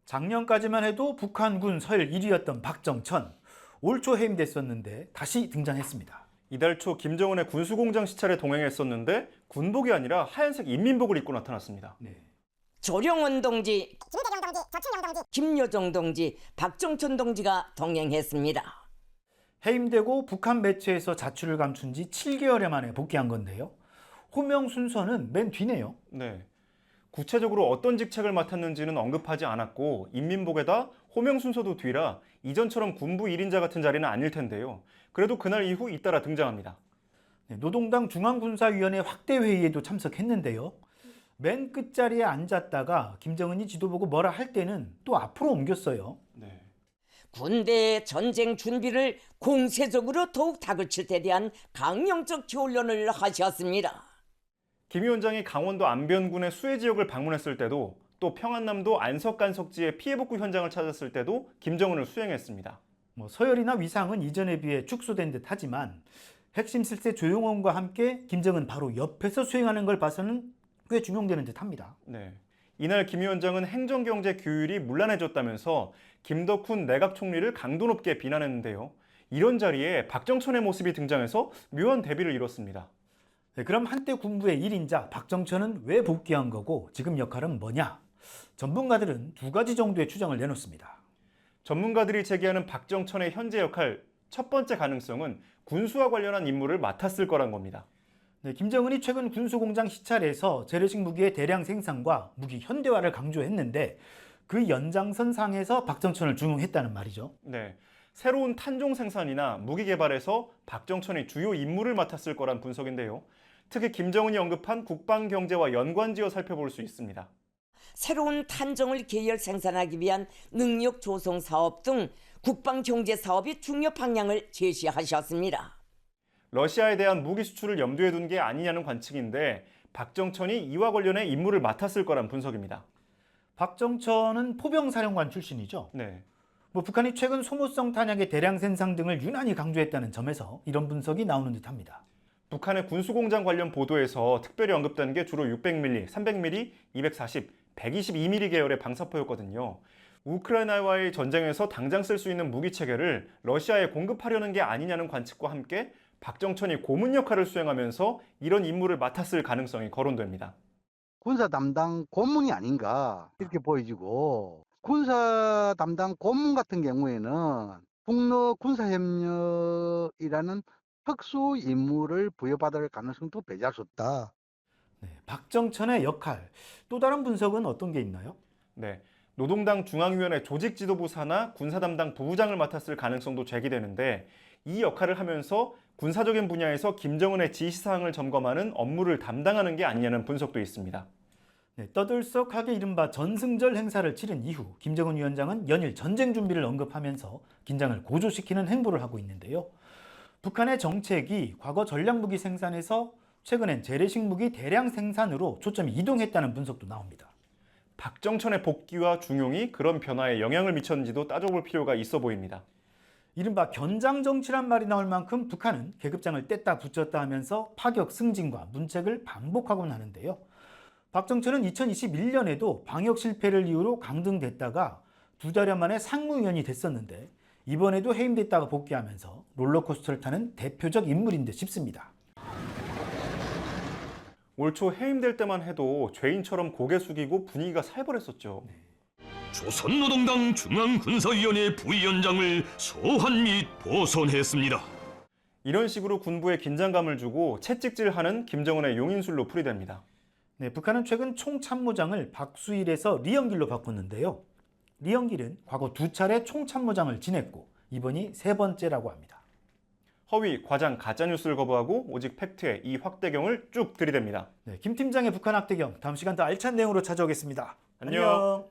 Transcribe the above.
작년까지만 해도 북한군 서열 1위였던 박정천, 올 초 해임됐었는데 다시 등장했습니다. 이달 초 김정은의 군수공장 시찰에 동행했었는데 군복이 아니라 하얀색 인민복을 입고 나타났습니다. 조령원 동지, 김대경 동지, 조춘영 동지, 김여정 동지, 박정천 동지가 동행했습니다. 해임되고 북한 매체에서 자취를 감춘 지 7개월 만에 복귀한 건데요. 호명 순서는 맨 뒤네요. 네. 구체적으로 어떤 직책을 맡았는지는 언급하지 않았고 인민복에다 호명 순서도 뒤라 이전처럼 군부 1인자 같은 자리는 아닐 텐데요. 그래도 그날 이후 잇따라 등장합니다. 노동당 중앙군사위원회 확대회의에도 참석했는데요. 맨 끝자리에 앉았다가 김정은이 지도 보고 뭐라 할 때는 또 앞으로 옮겼어요. 네. 군대의 전쟁 준비를 공세적으로 더욱 다그칠 때 대한 강령적 교훈을 하셨습니다. 김 위원장이 강원도 안변군의 수해 지역을 방문했을 때도 또 평안남도 안석간석지의 피해 복구 현장을 찾았을 때도 김정은을 수행했습니다. 서열이나 위상은 이전에 비해 축소된 듯 하지만 핵심 실세 조용원과 함께 김정은 바로 옆에서 수행하는 걸 봐서는 꽤 중용되는 듯 합니다. 네. 이날 김 위원장은 행정경제 규율이 문란해졌다면서 김덕훈 내각 총리를 강도 높게 비난했는데요. 이런 자리에 박정천의 모습이 등장해서 묘한 대비를 이뤘습니다. 그럼 한때 군부의 1인자 박정천은 왜 복귀한 거고 지금 역할은 뭐냐? 전문가들은 두 가지 정도의 추정을 내놓습니다. 전문가들이 제기하는 박정천의 현재 역할 첫 번째 가능성은 군수와 관련한 임무를 맡았을 거란 겁니다. 김정은이 최근 군수공장 시찰에서 재래식 무기의 대량 생산과 무기 현대화를 강조했는데 그 연장선상에서 박정천을 중용했다는 말이죠. 네. 새로운 탄종 생산이나 무기 개발에서 박정천이 주요 임무를 맡았을 거란 분석인데요. 특히 김정은이 언급한 국방 경제와 연관지어 살펴볼 수 있습니다. 새로운 탄종을 계열 생산하기 위한 능력 조성 사업 등 국방 경제 사업의 중요 방향을 제시하셨습니다. 러시아에 대한 무기 수출을 염두에 둔 게 아니냐는 관측인데 박정천이 이와 관련해 임무를 맡았을 거란 분석입니다. 박정천은 포병사령관 출신이죠. 네. 북한이 최근 소모성 탄약의 대량 생산 등을 유난히 강조했다는 점에서 이런 분석이 나오는 듯합니다. 북한의 군수공장 관련 보도에서 특별히 언급된 게 주로 600mm, 300mm, 240, 122mm 계열의 방사포였거든요. 우크라이나와의 전쟁에서 당장 쓸 수 있는 무기 체계를 러시아에 공급하려는 게 아니냐는 관측과 함께 박정천이 고문 역할을 수행하면서 이런 임무를 맡았을 가능성이 거론됩니다. 군사 담당 고문이 아닌가 이렇게 보여지고 군사 담당 고문 같은 경우에는 북러 군사협력이라는 특수 임무를 부여받을 가능성도 배제할 수 없다. 박정천의 역할, 또 다른 분석은 어떤 게 있나요? 네. 노동당 중앙위원회 조직지도부 산하 군사 담당 부부장을 맡았을 가능성도 제기되는데 이 역할을 하면서 군사적인 분야에서 김정은의 지시사항을 점검하는 업무를 담당하는 게 아니냐는 분석도 있습니다. 떠들썩하게 이른바 전승절 행사를 치른 이후 김정은 위원장은 연일 전쟁 준비를 언급하면서 긴장을 고조시키는 행보를 하고 있는데요. 북한의 정책이 과거 전략무기 생산에서 최근엔 재래식 무기 대량 생산으로 초점이 이동했다는 분석도 나옵니다. 박정천의 복귀와 중용이 그런 변화에 영향을 미쳤는지도 따져볼 필요가 있어 보입니다. 이른바 견장정치란 말이 나올 만큼 북한은 계급장을 뗐다 붙였다 하면서 파격 승진과 문책을 반복하곤 하는데요. 박정천은 2021년에도 방역 실패를 이유로 강등됐다가 두 달여 만에 상무위원이 됐었는데 이번에도 해임됐다가 복귀하면서 롤러코스터를 타는 대표적 인물인 듯 싶습니다. 올 초 해임될 때만 해도 죄인처럼 고개 숙이고 분위기가 살벌했었죠. 조선노동당 중앙군사위원회 부위원장을 소환 및 보선했습니다. 이런 식으로 군부에 긴장감을 주고 채찍질하는 김정은의 용인술로 풀이됩니다. 북한은 최근 총참모장을 박수일에서 리영길로 바꿨는데요. 리영길은 과거 2차례 총참모장을 지냈고 이번이 3번째라고 합니다. 허위, 과장, 가짜뉴스를 거부하고 오직 팩트의 이 확대경을 쭉 들이댑니다. 김 팀장의 북한 확대경, 다음 시간 더 알찬 내용으로 찾아오겠습니다. 안녕.